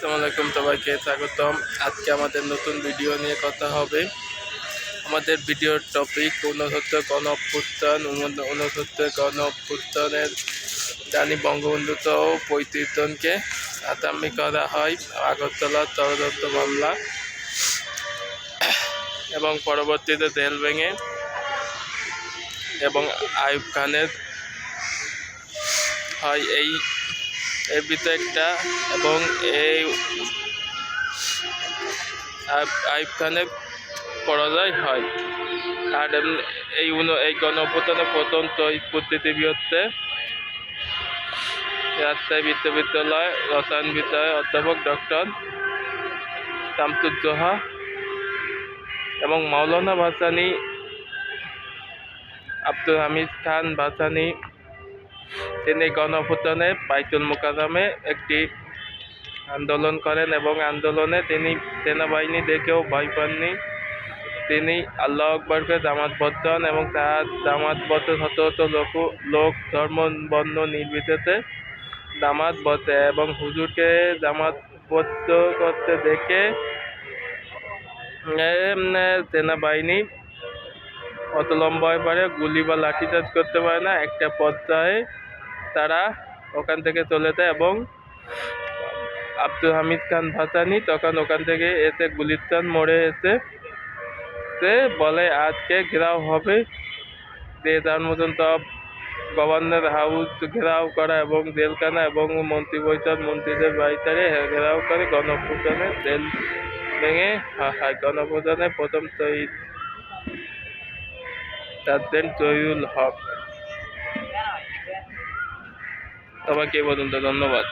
আসসালামু আলাইকুম, সবাইকে স্বাগতম। আজকে আমাদের নতুন ভিডিও নিয়ে কথা হবে। আমাদের ভিডিওর টপিক 69 গণ অভ্যুত্থান। 69 গণ অভ্যুত্থানের জানি বঙ্গবন্ধু তো 35 জনকে আসামি করা হয় আগরতলা ষড়যন্ত্র মামলা এবং পরবর্তীতে জেল ভেঙে এবং আইয়ুব খানের হয় এর ভিতরে একটা এবং এই আইয়ুব খানের পরাজয় হয়। আর এই গণ অভ্যুত্থানের প্রথম বুদ্ধিজীবী হচ্ছে রাজশাহী বিশ্ববিদ্যালয় রসায়ন বিদ্যালয়ের অধ্যাপক ডক্টর শামসুজ্জোহা এবং মাওলানা ভাসানী আব্দুল হামিদ খান ভাসানী। তিনি গণ অভ্যুত্থানে বাইতুল মোকাররমে একটি আন্দোলন করেন এবং আন্দোলনে তিনি সেনাবাহিনী দেখেও ভয় পাননি। তিনি আল্লাহু আকবরকে জামাতবদ্ধ হন এবং তার জামাতবদ্ধ শত শত লোক ধর্ম বর্ণ নির্বিশেষে জামাত বসে এবং হুজুরকে জামাতবদ্ধ করতে দেখে সেনাবাহিনী অত লম্বা হয়ে পারে গুলি বা লাঠিচার্জ করতে পারে না। একটা পর্যায়ে তারা ওখান থেকে চলে যায় এবং আব্দুল হামিদ খান ভাসানী তখন ওখান থেকে এসে গুলিস্তান মোড়ে এসে বলে আজকে ঘেরাও হবে, যে তার মতন সব গভর্নর হাউস ঘেরাও করা এবং জেলখানা এবং মন্ত্রী পরিষদ মন্ত্রীদের বাড়িতে ঘেরাও করে গণ অভ্যুত্থানে জেল ভেঙে গণ অভ্যুত্থানে প্রথম শহীদ সার্জেন্ট জহিরুল হক। সবাইকে বলুন তো ধন্যবাদ।